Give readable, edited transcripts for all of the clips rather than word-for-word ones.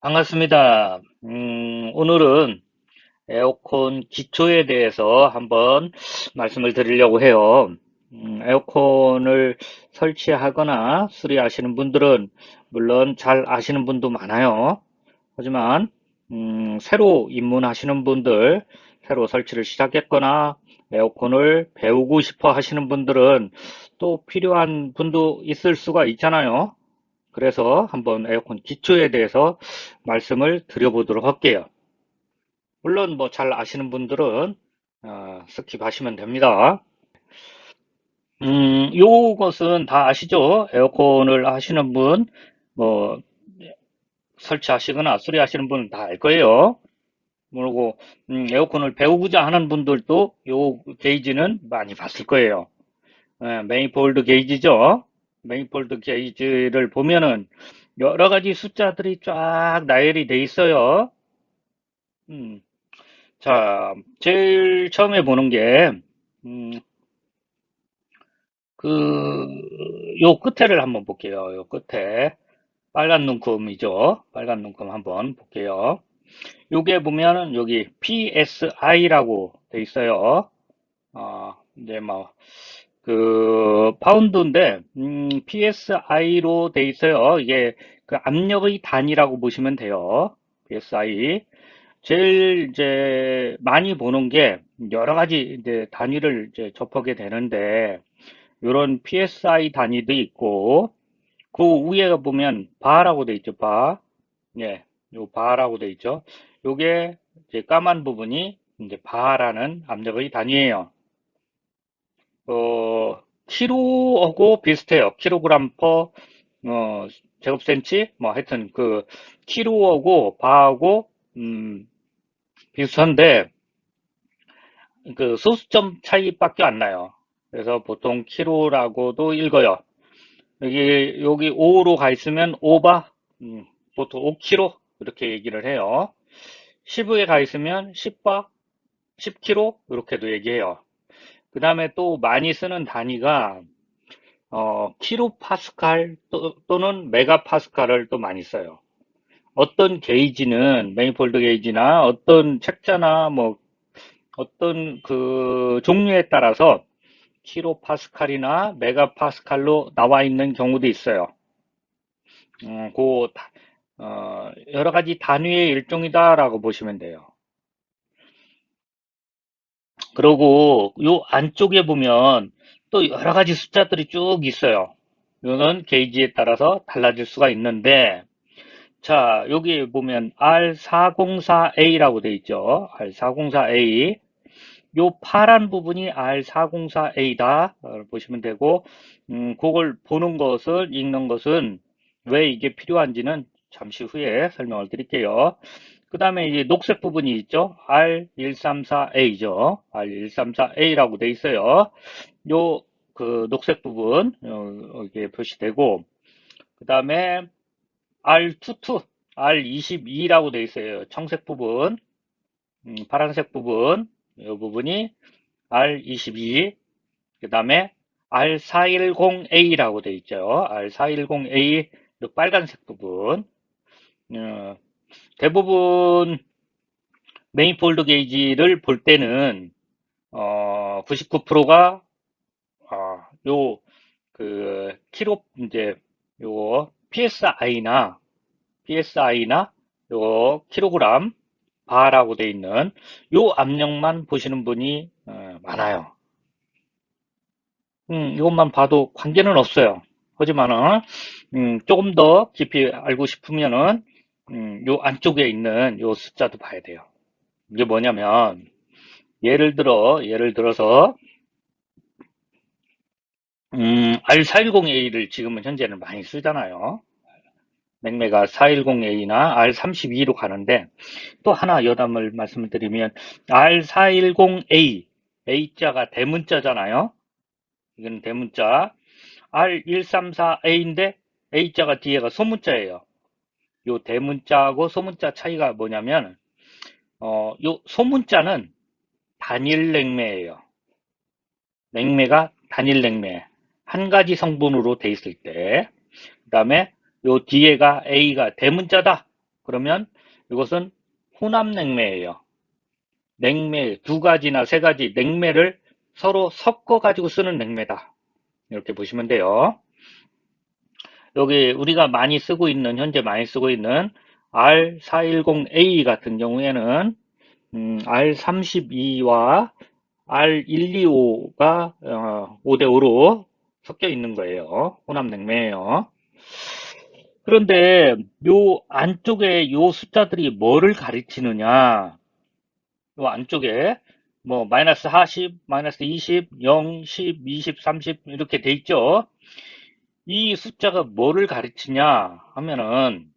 반갑습니다. 오늘은 에어컨 기초에 대해서 한번 말씀을 드리려고 해요. 에어컨을 설치하거나 수리하시는 분들은 물론 잘 아시는 분도 많아요. 하지만 새로 입문하시는 분들, 새로 설치를 시작했거나 에어컨을 배우고 싶어 하시는 분들은 또 필요한 분도 있을 수가 있잖아요. 그래서 한번 에어컨 기초에 대해서 말씀을 드려보도록 할게요. 물론 뭐 잘 아시는 분들은 스킵하시면 됩니다. 요것은 다 아시죠? 에어컨을 하시는 분, 뭐 설치하시거나 수리하시는 분은 다 알 거예요. 그리고 에어컨을 배우고자 하는 분들도 요 게이지는 많이 봤을 거예요. 메이폴드 게이지죠. 메이폴드 게이지를 보면은 여러 가지 숫자들이 쫙 나열이 돼 있어요. 음, 자, 제일 처음에 보는 게, 음, 요 끝에를 한번 볼게요. 요 끝에. 빨간 눈금이죠. 빨간 눈금 한번 볼게요. 요게 보면은 여기 PSI라고 돼 있어요. 이제 뭐, 파운드인데, PSI로 돼 있어요. 이게 그 압력의 단위라고 보시면 돼요. PSI. 제일 이제 많이 보는 게 여러 가지 이제 단위를 이제 접하게 되는데, 이런 PSI 단위도 있고, 그 위에 보면 바라고 돼 있죠. 바. 예. 요 바라고 돼 있죠. 요게 이제 까만 부분이 이제 바라는 압력의 단위예요. 키로하고 비슷해요. 킬로그램 퍼 제곱센치 뭐 하여튼 키로하고 바하고 비슷한데 그 소수점 차이밖에 안 나요. 그래서 보통 키로라고도 읽어요. 여기 5로 가 있으면 오바, 보통 5kg 이렇게 얘기를 해요. 10에 가 있으면 10바, 10kg 이렇게도 얘기해요. 그 다음에 또 많이 쓰는 단위가 킬로파스칼 또는 메가파스칼을 또 많이 써요. 어떤 게이지는 매니폴드 게이지나 어떤 책자나 뭐 어떤 그 종류에 따라서 킬로파스칼이나 메가파스칼로 나와 있는 경우도 있어요. 여러 가지 단위의 일종이다라고 보시면 돼요. 그리고 요 안쪽에 보면 또 여러 가지 숫자들이 쭉 있어요. 이거는 게이지에 따라서 달라질 수가 있는데, 자, 여기 보면 R404A라고 돼 있죠. R404A. 요 파란 부분이 R404A다. 보시면 되고, 그걸 보는 것을, 읽는 것은 왜 이게 필요한지는 잠시 후에 설명을 드릴게요. 그 다음에 이제 녹색 부분이 있죠. R134A죠. R134A라고 돼 있어요. 요, 녹색 부분, 여기에 표시되고, 그 다음에 R22, R22라고 돼 있어요. 청색 부분, 파란색 부분, 이 부분이 R22, 그 다음에 R410A라고 돼 있죠. R410A, 빨간색 부분. 어, 대부분 메인폴드 게이지를 볼 때는 99%가 요 키로 이제 요 PSI나 요 킬로그램 바라고 돼 있는 요 압력만 보시는 분이 많아요. 이것만 봐도 관계는 없어요. 하지만은 조금 더 깊이 알고 싶으면은 요 안쪽에 있는 요 숫자도 봐야 돼요. 이게 뭐냐면 예를 들어서 R410A를 지금은 현재는 많이 쓰잖아요. 맥메가 410A나 R32로 가는데 또 하나 여담을 말씀드리면 R410A A자가 대문자잖아요. 이건 대문자. R134A인데 A자가 뒤에가 소문자예요. 요 대문자하고 소문자 차이가 뭐냐면 요 소문자는 단일 냉매예요. 냉매가 단일 냉매. 한 가지 성분으로 돼 있을 때. 그 다음에 요 뒤에가 A가 대문자다. 그러면 이것은 혼합냉매예요. 냉매 두 가지나 세 가지 냉매를 서로 섞어 가지고 쓰는 냉매다. 이렇게 보시면 돼요. 여기 우리가 많이 쓰고 있는, 현재 많이 쓰고 있는 R410A 같은 경우에는 R32와 R125가 5대5로 섞여 있는 거예요. 혼합냉매예요. 그런데 요 안쪽에 요 숫자들이 뭐를 가리키느냐? 요 안쪽에 뭐 마이너스 40, 마이너스 20, 0, 10, 20, 30 이렇게 돼 있죠. 이 숫자가 뭐를 가리키냐 하면은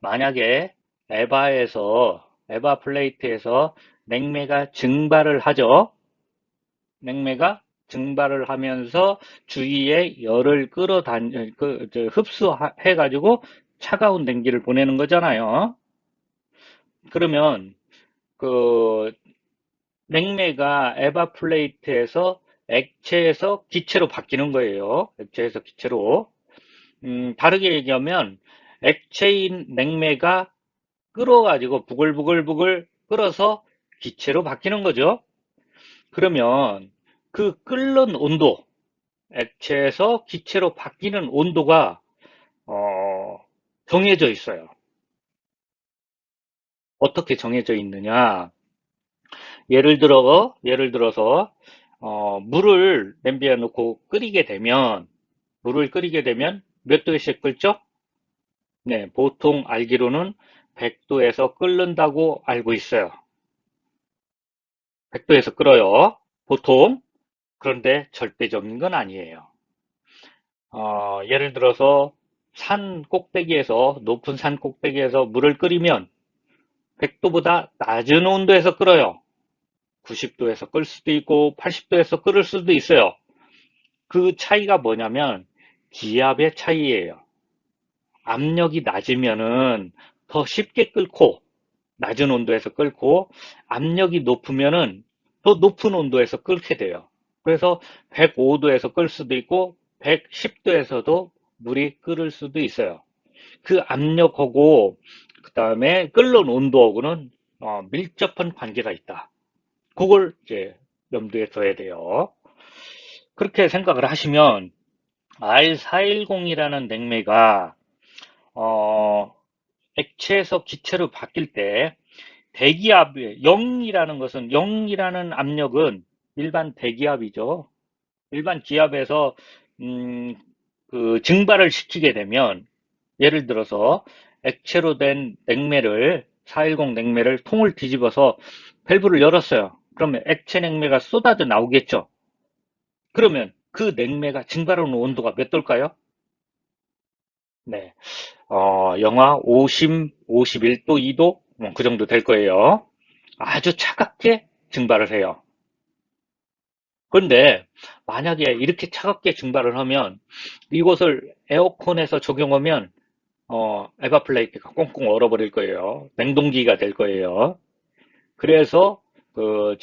만약에 에바 플레이트에서 냉매가 증발을 하죠. 냉매가 증발을 하면서 주위에 열을 흡수해 가지고 차가운 냉기를 보내는 거잖아요. 그러면 그 냉매가 에바 플레이트에서 액체에서 기체로 바뀌는 거예요. 액체에서 기체로. 다르게 얘기하면 액체인 냉매가 끓어가지고 부글부글부글 끓어서 기체로 바뀌는 거죠. 그러면 그 끓는 온도, 액체에서 기체로 바뀌는 온도가 정해져 있어요. 어떻게 정해져 있느냐? 예를 들어서 물을 냄비에 넣고 물을 끓이게 되면 몇 도에서 끓죠? 네, 보통 알기로는 100도에서 끓는다고 알고 있어요. 100도에서 끓어요. 보통. 그런데 절대적인 건 아니에요. 예를 들어서 높은 산 꼭대기에서 물을 끓이면 100도보다 낮은 온도에서 끓어요. 90도에서 끓을 수도 있고 80도에서 끓을 수도 있어요. 그 차이가 뭐냐면 기압의 차이예요. 압력이 낮으면은 더 쉽게 끓고 낮은 온도에서 끓고 압력이 높으면은 더 높은 온도에서 끓게 돼요. 그래서 105도에서 끓을 수도 있고 110도에서도 물이 끓을 수도 있어요. 그 압력하고 그 다음에 끓는 온도하고는 밀접한 관계가 있다. 그걸 이제 염두에 둬야 돼요. 그렇게 생각을 하시면 R410이라는 냉매가 액체에서 기체로 바뀔 때 대기압 0이라는 것은 0이라는 압력은 일반 대기압이죠. 일반 기압에서 음, 그 증발을 시키게 되면 예를 들어서 액체로 된 냉매를 410 냉매를 통을 뒤집어서 밸브를 열었어요. 그러면 액체 냉매가 쏟아져 나오겠죠. 그러면 그 냉매가 증발하는 온도가 몇 도일까요? 네, 영하 50, 51도, 2도 그 정도 될 거예요. 아주 차갑게 증발을 해요. 그런데 만약에 이렇게 차갑게 증발을 하면 이것을 에어컨에서 적용하면 에바플레이트가 꽁꽁 얼어버릴 거예요. 냉동기가 될 거예요. 그래서 그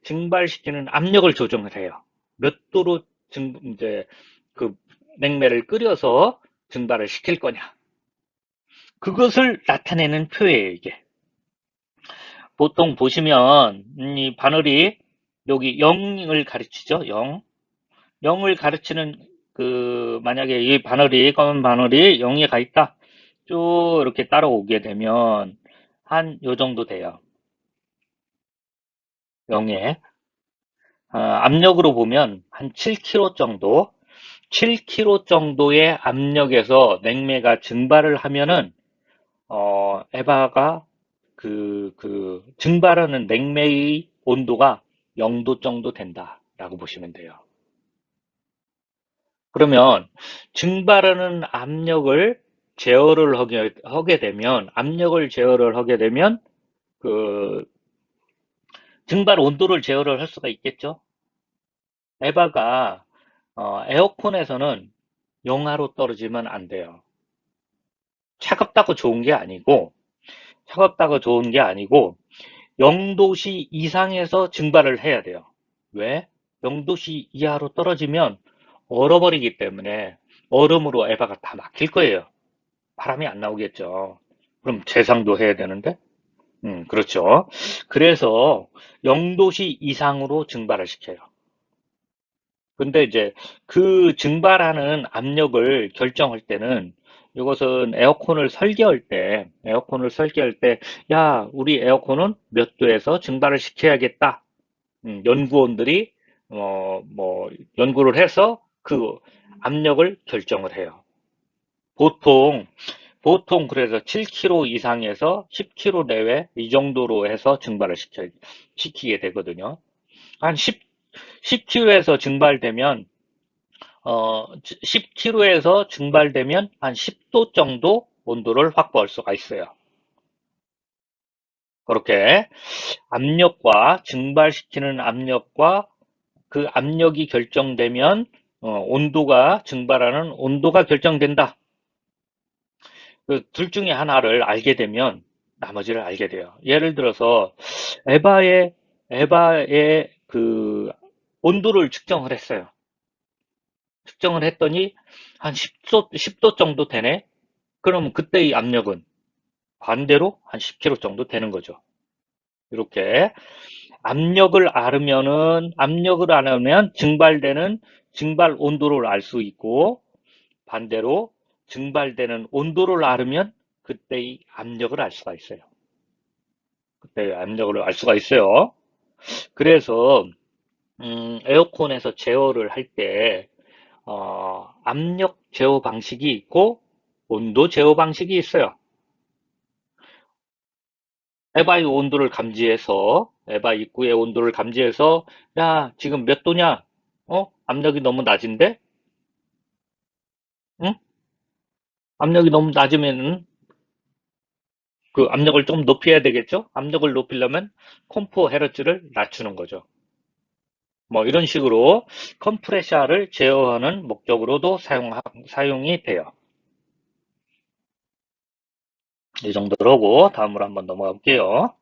증발시키는 압력을 조정을 해요. 몇 도로 이제 그 냉매를 끓여서 증발을 시킬 거냐. 그것을 나타내는 표예요, 이게. 보통 보시면 이 바늘이 여기 0을 가르치죠. 0. 0을 가르치는 만약에 이 바늘이 검은 바늘이 0에 가 있다. 쭉 이렇게 따라오게 되면 한 요 정도 돼요. 0에 압력으로 보면 한 7kg 정도 7kg 정도의 압력에서 냉매가 증발을 하면은 에바가 증발하는 냉매의 온도가 0도 정도 된다라고 보시면 돼요. 그러면 증발하는 압력을 제어를 하게 되면 그 증발 온도를 제어를 할 수가 있겠죠. 에바가 에어컨에서는 영하로 떨어지면 안 돼요. 차갑다고 좋은 게 아니고 차갑다고 좋은 게 아니고 0도씨 이상에서 증발을 해야 돼요. 왜? 0도씨 이하로 떨어지면 얼어버리기 때문에 얼음으로 에바가 다 막힐 거예요. 바람이 안 나오겠죠. 그럼 재상도 해야 되는데? 그렇죠. 그래서 0도씨 이상으로 증발을 시켜요. 근데 이제 그 증발하는 압력을 결정할 때는 이것은 에어컨을 설계할 때, 야, 우리 에어컨은 몇 도에서 증발을 시켜야겠다. 연구원들이, 뭐, 연구를 해서 그 압력을 결정을 해요. 보통, 보통 그래서 7kg 이상에서 10kg 내외 이 정도로 해서 증발을 시키게 되거든요. 한 10kg에서 증발되면 10kg에서 증발되면 한 10도 정도 온도를 확보할 수가 있어요. 그렇게 압력과 증발시키는 압력과 그 압력이 결정되면 온도가 증발하는 온도가 결정된다. 그 둘 중에 하나를 알게 되면 나머지를 알게 돼요. 예를 들어서 에바의 에바의 그 온도를 측정을 했어요. 측정을 했더니 한 10도 정도 되네. 그럼 그때의 압력은 반대로 한 10kg 정도 되는 거죠. 이렇게 압력을 알면 증발되는 증발 온도를 알 수 있고 반대로 증발되는 온도를 알으면 그때의 압력을 알 수가 있어요. 그때의 압력을 알 수가 있어요. 그래서 에어컨에서 제어를 할 때 압력 제어 방식이 있고 온도 제어 방식이 있어요. 에바 온도를 감지해서 에바 입구의 온도를 감지해서 야 지금 몇 도냐? 압력이 너무 낮은데? 응? 압력이 너무 낮으면 그 압력을 좀 높여야 되겠죠? 압력을 높이려면 컴포 헤르츠를 낮추는 거죠. 뭐 이런 식으로 컴프레셔를 제어하는 목적으로도 사용이 돼요. 이 정도로 하고 다음으로 한번 넘어가 볼게요.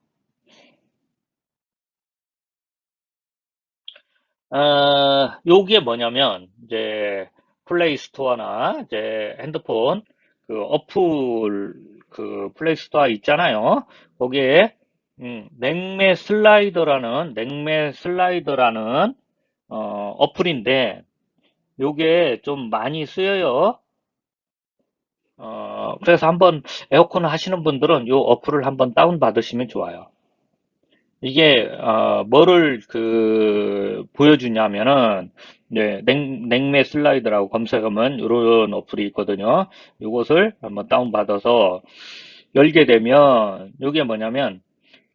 요게 뭐냐면 이제 플레이 스토어나 이제 핸드폰 그 어플 그 플레이 스토어 있잖아요. 거기에 냉매 슬라이더라는 어플인데 요게 좀 많이 쓰여요. 그래서 한번 에어컨 하시는 분들은 요 어플을 한번 다운 받으시면 좋아요. 이게 뭐를 보여주냐면은 네, 냉매 슬라이드라고 검색하면 이런 어플이 있거든요. 이것을 한번 다운받아서 열게 되면 이게 뭐냐면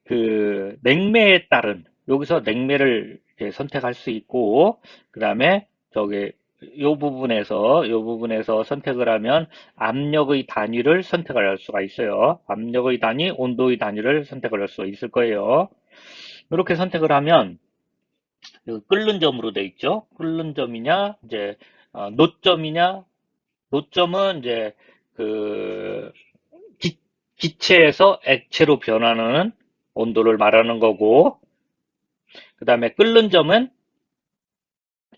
그 냉매에 따른 여기서 냉매를 이렇게 선택할 수 있고 그다음에 저기 요 부분에서 선택을 하면 압력의 단위를 선택을 할 수가 있어요. 압력의 단위, 온도의 단위를 선택을 할 수 있을 거예요. 이렇게 선택을 하면 그 끓는 점으로 돼 있죠. 끓는 점이냐, 이제 노점이냐, 노점은 이제 그 기, 기체에서 액체로 변하는 온도를 말하는 거고, 그 다음에 끓는 점은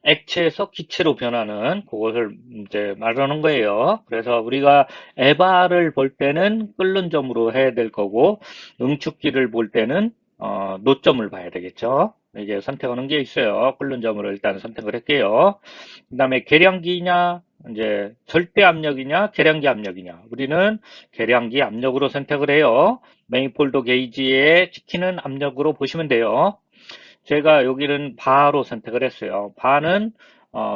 액체에서 기체로 변하는 그것을 이제 말하는 거예요. 그래서 우리가 에바를 볼 때는 끓는 점으로 해야 될 거고, 응축기를 볼 때는 노점을 봐야 되겠죠. 이게 선택하는 게 있어요. 끓는 점으로 일단 선택을 할게요. 그 다음에 계량기냐, 이제 절대 압력이냐, 계량기 압력이냐. 우리는 계량기 압력으로 선택을 해요. 메인폴더 게이지에 찍히는 압력으로 보시면 돼요. 제가 여기는 바로 선택을 했어요. 바는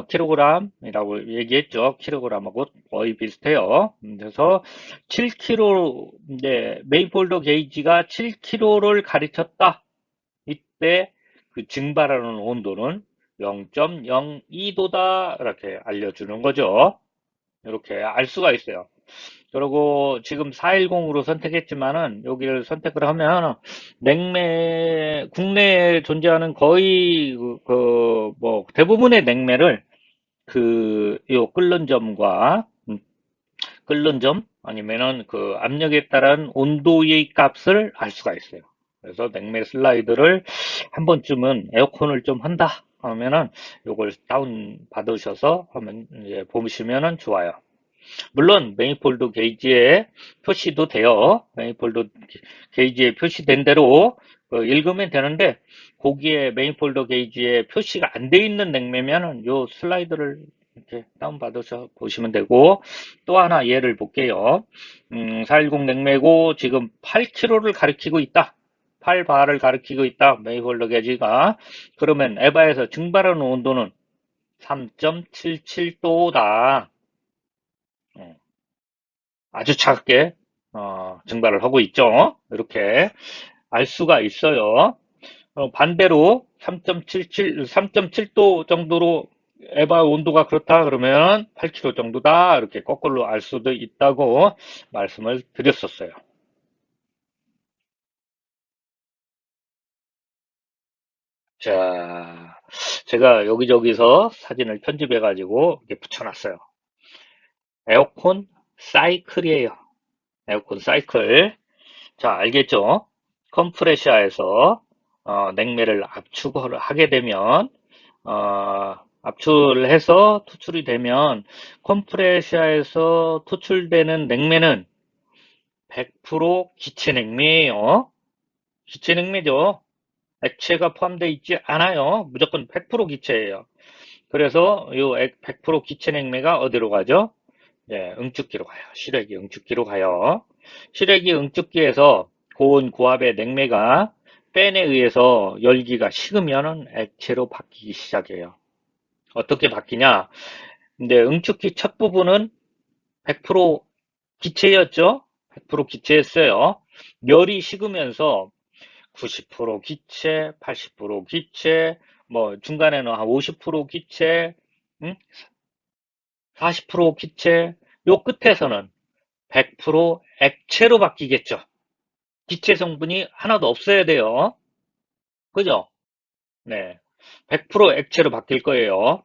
킬로그램이라고 얘기했죠. 킬로그램하고 거의 비슷해요. 그래서 7kg, 이제 메인폴더 게이지가 7kg를 가리켰다. 이때 그 증발하는 온도는 0.02도다. 이렇게 알려주는 거죠. 이렇게 알 수가 있어요. 그리고 지금 410으로 선택했지만은 여기를 선택을 하면 국내에 존재하는 거의 뭐 대부분의 냉매를 요 끓는 점과 끓는 점 아니면은 그 압력에 따른 온도의 값을 알 수가 있어요. 그래서 냉매 슬라이드를 한 번쯤은 에어컨을 좀 한다 하면은 요걸 다운 받으셔서 하면 이제 보시면은 좋아요. 물론 매니폴드 게이지에 표시도 돼요. 매니폴드 게이지에 표시된 대로 읽으면 되는데 거기에 매니폴드 게이지에 표시가 안 돼 있는 냉매면은 요 슬라이드를 이렇게 다운받아서 보시면 되고 또 하나 예를 볼게요. 410 냉매고 지금 8kg를 가리키고 있다. 8바를 가리키고 있다. 매니폴드 게이지가. 그러면 에바에서 증발하는 온도는 3.77도다. 아주 작게 증발을 하고 있죠. 이렇게 알 수가 있어요. 반대로 3.7도 정도로 에바 온도가 그렇다 그러면 8kg 정도다 이렇게 거꾸로 알 수도 있다고 말씀을 드렸었어요. 자, 제가 여기저기서 사진을 편집해 가지고 이렇게 붙여놨어요. 에어컨 사이클이에요. 에어컨 사이클. 자, 알겠죠? 컴프레셔에서 냉매를 압축을 하게 되면 압출을 해서 투출이 되면 컴프레셔에서 투출되는 냉매는 100% 기체 냉매예요. 기체 냉매죠. 액체가 포함되어 있지 않아요. 무조건 100% 기체예요. 그래서 이 100% 기체 냉매가 어디로 가죠? 예, 응축기로 가요. 실외기 응축기로 가요. 실외기 응축기에서 고온 고압의 냉매가 팬에 의해서 열기가 식으면 액체로 바뀌기 시작해요. 어떻게 바뀌냐? 근데 응축기 첫 부분은 100% 기체였죠? 100% 기체였어요. 열이 식으면서 90% 기체, 80% 기체, 뭐 중간에는 한 50% 기체, 40% 기체, 요 끝에서는 100% 액체로 바뀌겠죠. 기체 성분이 하나도 없어야 돼요. 그죠? 네. 100% 액체로 바뀔 거예요.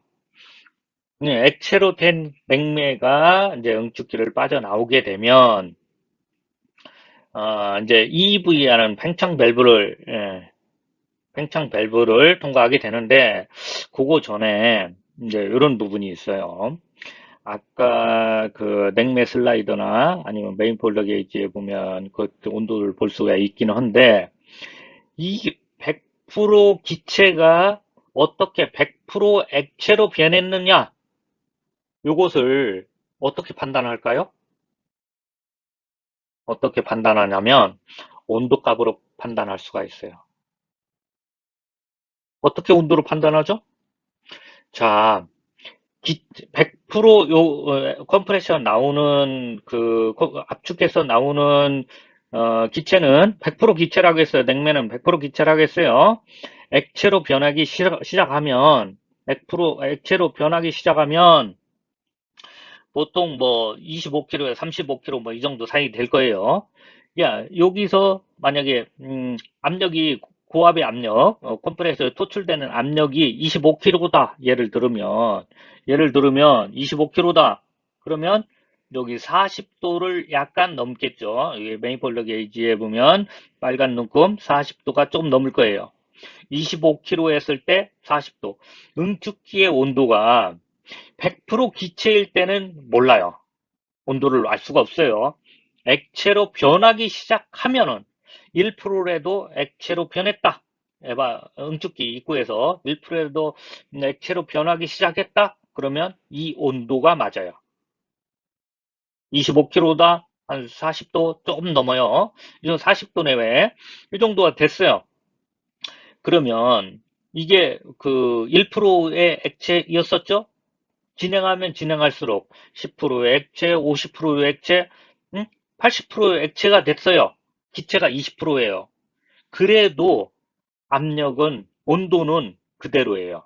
네, 액체로 된 냉매가 이제 응축기를 빠져나오게 되면, 이제 EV라는 팽창 밸브를 통과하게 되는데, 그거 전에 이제 이런 부분이 있어요. 아까 그 냉매 슬라이더나 아니면 메인폴더 게이지에 보면 그 온도를 볼 수가 있기는 한데, 이 100% 기체가 어떻게 100% 액체로 변했느냐? 요것을 어떻게 판단할까요? 어떻게 판단하냐면 온도값으로 판단할 수가 있어요. 어떻게 온도로 판단하죠? 자, 100% 컴프레션 나오는 압축해서 나오는 기체는 100% 기체라고 했어요. 냉매는 100% 기체라고 했어요. 액체로 변하기 시작하면 100% 액체로 변하기 시작하면 보통 뭐 25kg에 35kg 뭐 이 정도 사이 될 거예요. 야, 여기서 만약에 압력이 고압의 압력, 컴프레서에 토출되는 압력이 25kg다. 예를 들으면 25kg다. 그러면 여기 40도를 약간 넘겠죠. 이게 매니폴더 게이지에 보면 빨간 눈금 40도가 조금 넘을 거예요. 25kg 했을 때 40도. 응축기의 온도가 100% 기체일 때는 몰라요. 온도를 알 수가 없어요. 액체로 변하기 시작하면은 1%라도 액체로 변했다. 에바 응축기 입구에서 1%라도 액체로 변하기 시작했다. 그러면 이 온도가 맞아요. 25kg다. 한 40도 조금 넘어요. 이정 40도 내외. 이 정도가 됐어요. 그러면 이게 그 1%의 액체였었죠? 진행하면 진행할수록 10%의 액체, 50%의 액체, 80%의 액체가 됐어요. 기체가 20%예요. 그래도 온도는 그대로예요.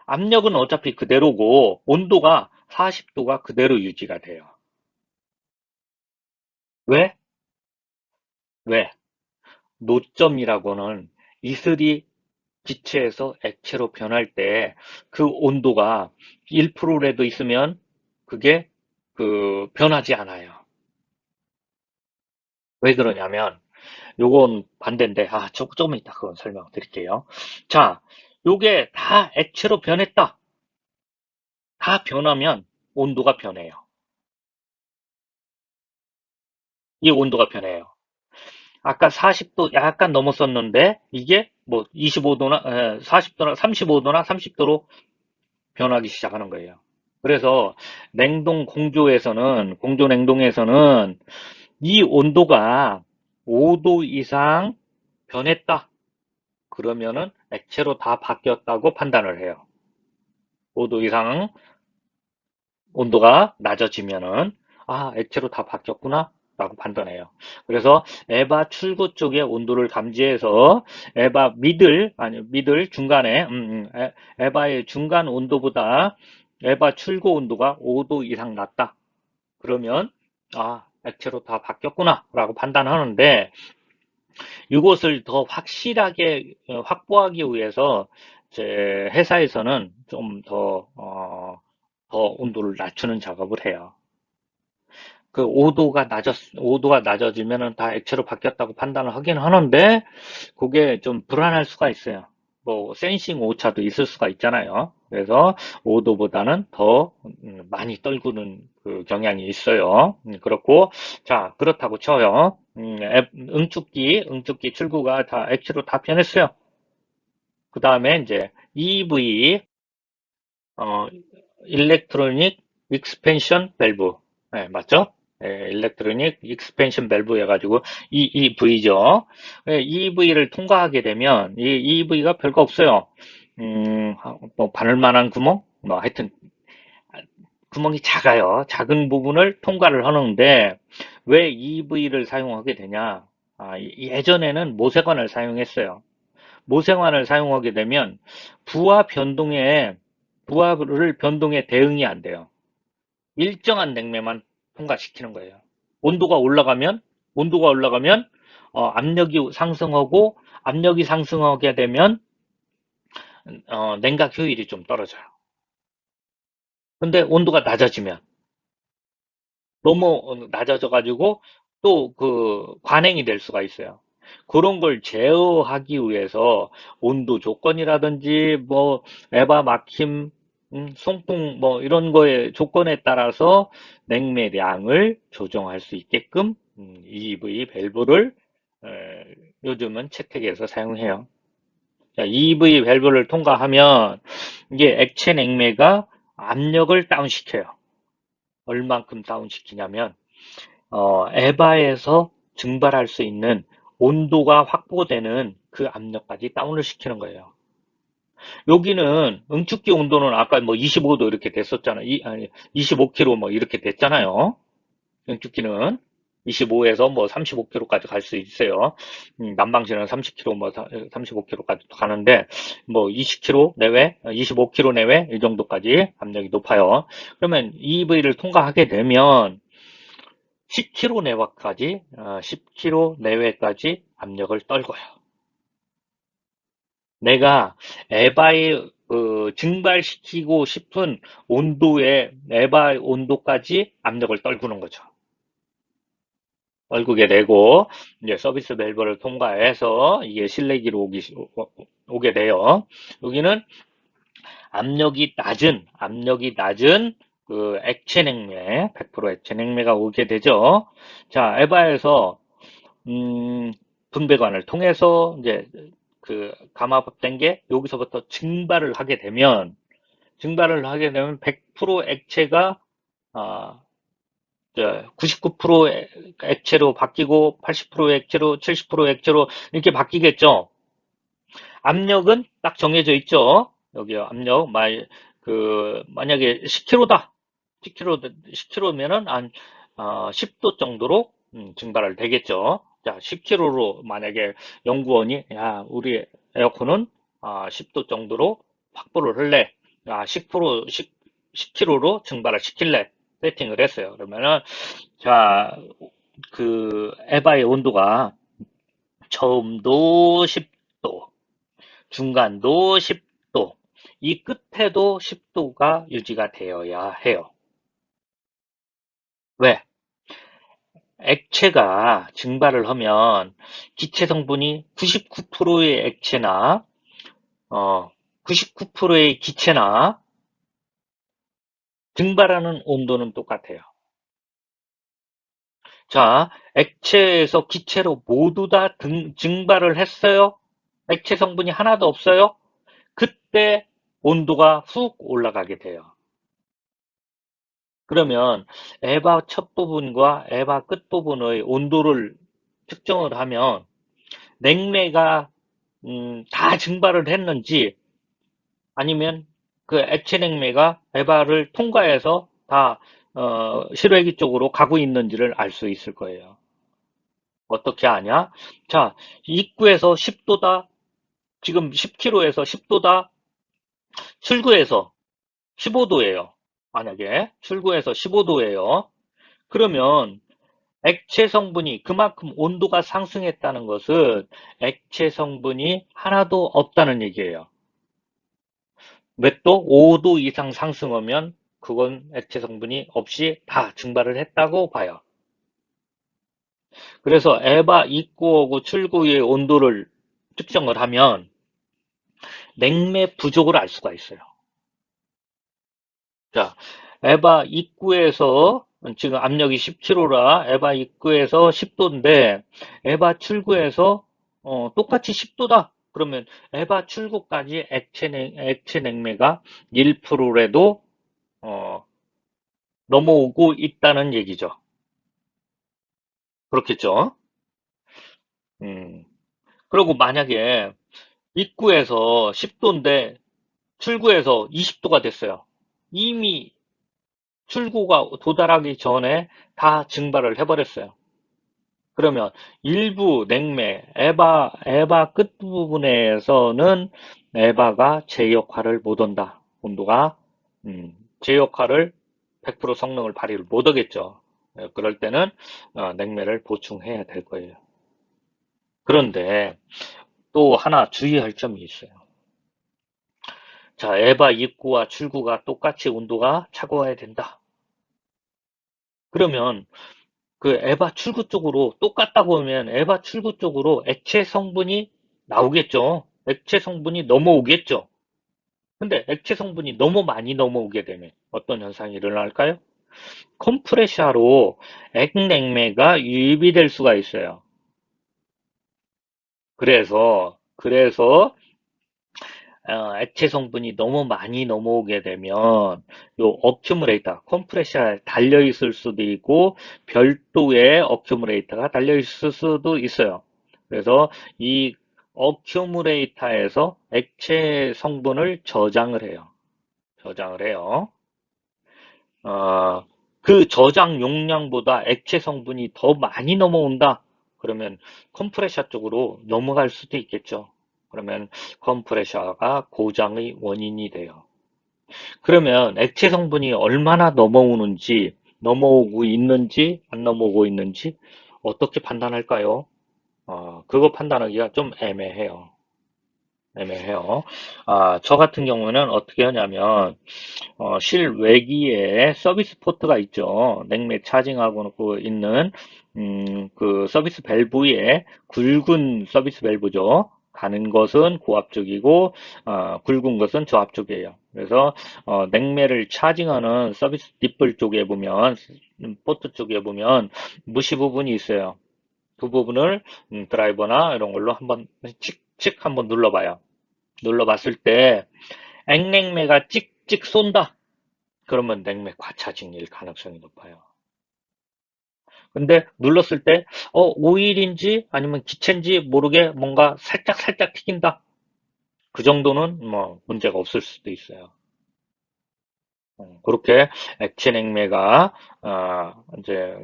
압력은 어차피 그대로고 온도가 40도가 그대로 유지가 돼요. 왜? 왜? 노점이라고는 이슬이 기체에서 액체로 변할 때 그 온도가 1%라도 있으면 그게 변하지 않아요. 왜 그러냐면 요건 반대인데 조금 이따 그건 설명드릴게요. 자, 요게 다 액체로 변했다. 다 변하면 온도가 변해요. 이 온도가 변해요. 아까 40도 약간 넘었었는데 이게 뭐 25도나 40도나 35도나 30도로 변하기 시작하는 거예요. 그래서 냉동 공조 냉동에서는 이 온도가 5도 이상 변했다. 그러면은 액체로 다 바뀌었다고 판단을 해요. 5도 이상 온도가 낮아지면은 액체로 다 바뀌었구나 라고 판단해요. 그래서 에바 출구 쪽의 온도를 감지해서 에바 미들 중간에 에바의 중간 온도보다 에바 출구 온도가 5도 이상 낮다. 그러면 액체로 다 바뀌었구나 라고 판단하는데, 이것을 더 확실하게 확보하기 위해서 제 회사에서는 좀 더 온도를 낮추는 작업을 해요. 그 5도가 낮아지면은 다 액체로 바뀌었다고 판단을 하긴 하는데, 그게 좀 불안할 수가 있어요. 뭐, 센싱 오차도 있을 수가 있잖아요. 그래서 5도보다는 더 많이 떨구는 그 경향이 있어요. 그렇고, 자, 그렇다고 쳐요. 응축기 출구가 다 액체로 다 변했어요. 그 다음에 이제 EV, 어, 일렉트로닉 익스펜션 밸브. 네, 맞죠? 일렉트로닉 익스펜션 밸브 해가지고 EV죠. EV를 통과하게 되면 이 EV가 별거 없어요. 뭐 바늘만한 구멍, 뭐 하여튼 구멍이 작아요. 작은 부분을 통과를 하는데 왜 EV를 사용하게 되냐? 예전에는 모세관을 사용했어요. 모세관을 사용하게 되면 부하를 변동에 대응이 안 돼요. 일정한 냉매만 통과시키는 거예요. 온도가 올라가면 온도가 올라가면 압력이 상승하고, 압력이 상승하게 되면 냉각 효율이 좀 떨어져요. 근데 온도가 낮아지면 너무 낮아져 가지고 또 그 관행이 될 수가 있어요. 그런 걸 제어하기 위해서 온도 조건이라든지 뭐 에바 막힘, 송풍 뭐 이런 거의 조건에 따라서 냉매량을 조정할 수 있게끔 EV 밸브를 에, 요즘은 채택해서 사용해요. 자, EV 밸브를 통과하면 이게 액체 냉매가 압력을 다운시켜요. 얼만큼 다운시키냐면 에바에서 증발할 수 있는 온도가 확보되는 그 압력까지 다운을 시키는 거예요. 여기는 응축기 온도는 아까 뭐 25도 이렇게 됐었잖아요. 25kg 뭐 이렇게 됐잖아요. 응축기는 25에서 뭐 35kg까지 갈 수 있어요. 난방실은 30kg, 뭐 35kg까지 가는데 뭐 20kg 내외, 25kg 내외 이 정도까지 압력이 높아요. 그러면 EV를 통과하게 되면 10kg 내외까지, 10kg 내외까지 압력을 떨궈요. 내가 에바에 증발시키고 싶은 온도의 에바 온도까지 압력을 떨구는 거죠. 떨구게 되고 이제 서비스 밸브를 통과해서 이게 실내기로 오게 돼요. 여기는 압력이 낮은 그 액체 냉매, 100% 액체 냉매가 오게 되죠. 자, 에바에서 음, 분배관을 통해서 이제 그 감압된 게 여기서부터 증발을 하게 되면 100% 액체가 아, 99% 액체로 바뀌고 80% 액체로 70% 액체로 이렇게 바뀌겠죠. 압력은 딱 정해져 있죠. 여기요. 압력 만약에 10kg다. 10kg면은 한 10도 정도로 증발을 되겠죠. 자, 10kg로 만약에 연구원이 야, 우리 에어컨은 10도 정도로 확보를 할래. 10kg로 증발을 시킬래. 세팅을 했어요. 그러면은 자, 그 에바의 온도가 처음도 10도, 중간도 10도, 이 끝에도 10도가 유지가 되어야 해요. 왜? 액체가 증발을 하면 기체 성분이 99%의 액체나 99%의 기체나 증발하는 온도는 똑같아요. 자, 액체에서 기체로 모두 다 증발을 했어요. 액체 성분이 하나도 없어요. 그때 온도가 훅 올라가게 돼요. 그러면 에바 첫 부분과 에바 끝 부분의 온도를 측정을 하면 냉매가 다 증발을 했는지 아니면 그 액체 냉매가 에바를 통과해서 다 실외기 쪽으로 가고 있는지를 알 수 있을 거예요. 어떻게 아냐? 자, 입구에서 10도다. 지금 10km에서 10도다. 출구에서 15도예요. 만약에 출구에서 15도예요. 그러면 액체 성분이 그만큼 온도가 상승했다는 것은 액체 성분이 하나도 없다는 얘기예요. 몇 도? 5도 이상 상승하면 그건 액체 성분이 없이 다 증발을 했다고 봐요. 그래서 에바 입구하고 출구의 온도를 측정을 하면 냉매 부족을 알 수가 있어요. 자, 에바 입구에서 지금 압력이 10kg라 에바 입구에서 10도인데 에바 출구에서 똑같이 10도다. 그러면 에바 출구까지 액체 냉매가 1%라도 넘어오고 있다는 얘기죠. 그렇겠죠? 음. 그리고 만약에 입구에서 10도인데 출구에서 20도가 됐어요. 이미 출구가 도달하기 전에 다 증발을 해버렸어요. 그러면 일부 냉매, 에바 끝부분에서는 에바가 제 역할을 못 한다. 온도가, 제 역할을 100% 성능을 발휘를 못 하겠죠. 그럴 때는 냉매를 보충해야 될 거예요. 그런데 또 하나 주의할 점이 있어요. 자, 에바 입구와 출구가 똑같이 온도가 차고와야 된다. 그러면 그 에바 출구 쪽으로 똑같다고 하면 에바 출구 쪽으로 액체 성분이 나오겠죠. 액체 성분이 넘어오겠죠. 근데 액체 성분이 너무 많이 넘어오게 되면 어떤 현상이 일어날까요? 컴프레셔로 액냉매가 유입이 될 수가 있어요. 그래서 액체 성분이 너무 많이 넘어오게 되면 요 어큐뮬레이터, 컴프레셔에 달려 있을 수도 있고 별도의 어큐뮬레이터가 달려 있을 수도 있어요. 그래서 이 어큐뮬레이터에서 액체 성분을 저장을 해요. 저장을 해요. 어, 그 저장 용량보다 액체 성분이 더 많이 넘어온다. 그러면 컴프레셔 쪽으로 넘어갈 수도 있겠죠. 그러면 컴프레셔가 고장의 원인이 돼요. 그러면 액체 성분이 얼마나 넘어오고 있는지, 안 넘어오고 있는지 어떻게 판단할까요? 그거 판단하기가 좀 애매해요. 애매해요. 저 같은 경우는 어떻게 하냐면, 실외기에 서비스 포트가 있죠. 냉매 차징하고 놓고 있는 그 서비스 밸브에 굵은 서비스 밸브죠. 가는 것은 고압 쪽이고 굵은 것은 저압 쪽이에요. 그래서 냉매를 차징하는 서비스 뒷불 쪽에 보면 포트 쪽에 보면 무시 부분이 있어요. 그 부분을 드라이버나 이런 걸로 한번 칙칙 한번 눌러봐요. 눌러봤을 때 액냉매가 찍찍 쏜다. 그러면 냉매 과차징일 가능성이 높아요. 근데 눌렀을 때 오일인지 아니면 기체인지 모르게 뭔가 살짝 튀긴다. 그 정도는 뭐 문제가 없을 수도 있어요. 그렇게 액체 냉매가 이제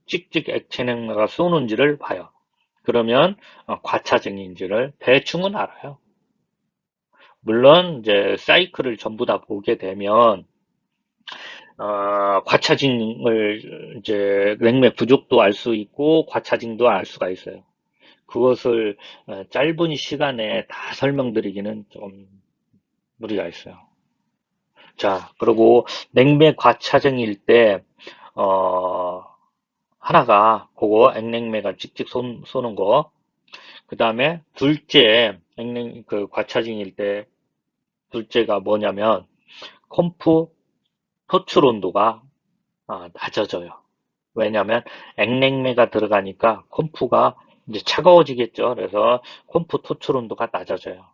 찍찍 액체 냉매가 쏘는지를 봐요. 그러면 과차증인지를 대충은 알아요. 물론 이제 사이클을 전부 다 보게 되면 과차징을 이제 냉매 부족도 알 수 있고 과차징도 알 수가 있어요. 그것을 짧은 시간에 다 설명드리기는 좀 무리가 있어요. 자, 그리고 냉매 과차징일 때 어, 하나가 그거 액냉매가 찍찍 쏘는 거. 그 다음에 둘째 액냉 그 과차징일 때 둘째가 뭐냐면 컴프 토출 온도가 낮아져요. 왜냐하면 액냉매가 들어가니까 콤프가 이제 차가워지겠죠. 그래서 콤프 토출 온도가 낮아져요.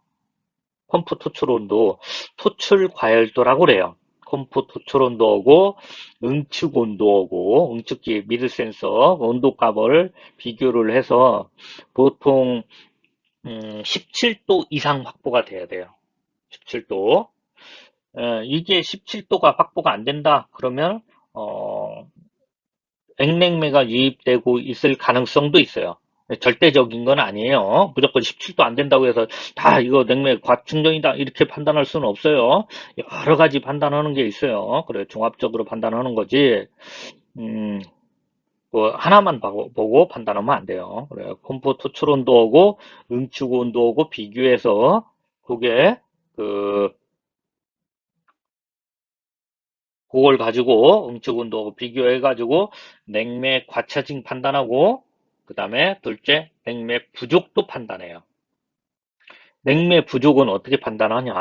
콤프 토출 온도, 토출 과열도라고 그래요. 콤프 토출 온도하고 응축 온도하고 응축기 미드 센서 온도 값을 비교를 해서 보통 17도 이상 확보가 돼야 돼요. 17도. 이게 17도가 확보가 안 된다. 그러면 어, 액냉매가 유입되고 있을 가능성도 있어요. 절대적인 건 아니에요. 무조건 17도 안 된다고 해서 다 이거 냉매 과충전이다 이렇게 판단할 수는 없어요. 여러 가지 판단하는 게 있어요. 그래 종합적으로 판단하는 거지. 음, 뭐 하나만 보고 판단하면 안 돼요. 그래 콤포 토출 온도하고 응축 온도하고 비교해서 그게 그 그걸 가지고 응축 온도하고 비교해 가지고 냉매 과차징 판단하고 그 다음에 둘째 냉매 부족도 판단해요. 냉매 부족은 어떻게 판단하냐?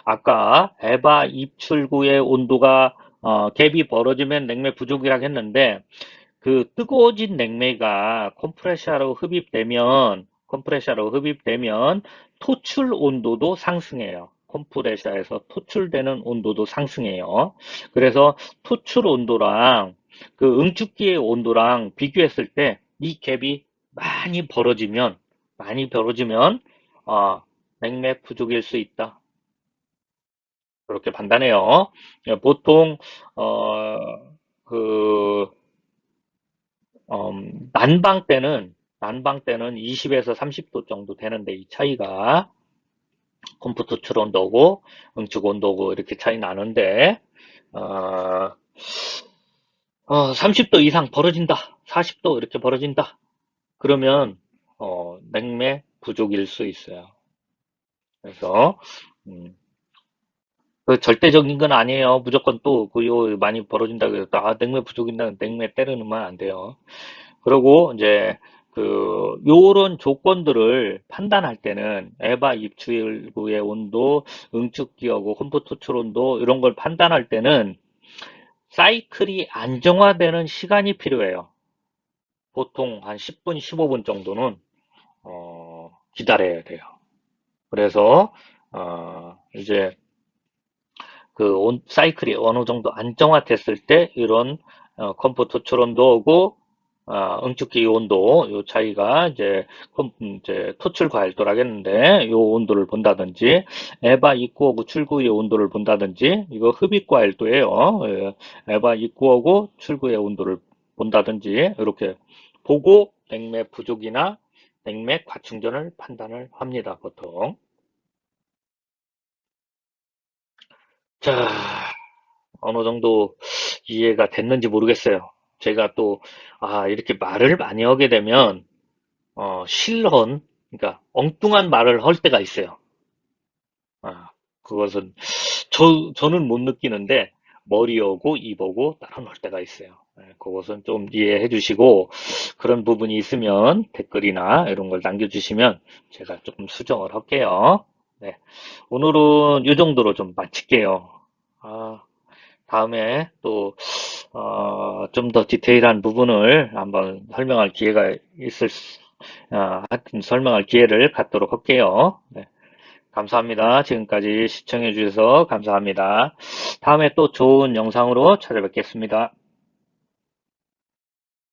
아까 에바 입출구의 온도가 갭이 벌어지면 냉매 부족이라고 했는데 그 뜨거워진 냉매가 컴프레셔로 흡입되면 토출 온도도 상승해요. 컴프레셔에서 토출되는 온도도 상승해요. 그래서 토출 온도랑 그 응축기의 온도랑 비교했을 때 이 갭이 많이 벌어지면 어, 냉매 부족일 수 있다. 그렇게 판단해요. 보통 어, 그 난방 때는 20에서 30도 정도 되는데 이 차이가 컴퓨터 출 온도고 응축 온도고 이렇게 차이 나는데 어, 30도 이상 벌어진다. 40도 이렇게 벌어진다. 그러면 냉매 부족일 수 있어요. 그래서 음, 그 절대적인 건 아니에요. 무조건 또 요 많이 벌어진다고 해서 냉매 부족인다 냉매 때려넣으면 안 돼요. 그리고 이제 요런 조건들을 판단할 때는 에바 입출구의 온도, 응축기하고 홈프 토출 온도 이런 걸 판단할 때는 사이클이 안정화되는 시간이 필요해요. 보통 한 10분, 15분 정도는 기다려야 돼요. 그래서 이제 사이클이 어느 정도 안정화됐을 때 이런 컴포트 초론도하고 응축기 온도 요 차이가 이제 토출 과일도라겠는데 요 온도를 본다든지 에바 입구하고 출구의 온도를 본다든지 이거 흡입 과일도예요. 에바 입구하고 출구의 온도를 본다든지 이렇게 보고 냉매 부족이나 냉매 과충전을 판단을 합니다. 보통. 자, 어느 정도 이해가 됐는지 모르겠어요. 제가 또, 이렇게 말을 많이 하게 되면, 그러니까 엉뚱한 말을 할 때가 있어요. 아, 그것은, 저는 못 느끼는데, 머리 오고 입 오고 따로 할 때가 있어요. 그것은 좀 이해해 주시고, 그런 부분이 있으면 댓글이나 이런 걸 남겨주시면 제가 조금 수정을 할게요. 네, 오늘은 이 정도로 좀 마칠게요. 아, 다음에 또 좀 더 디테일한 부분을 한번 하여튼 설명할 기회를 갖도록 할게요. 네, 감사합니다. 지금까지 시청해 주셔서 감사합니다. 다음에 또 좋은 영상으로 찾아뵙겠습니다.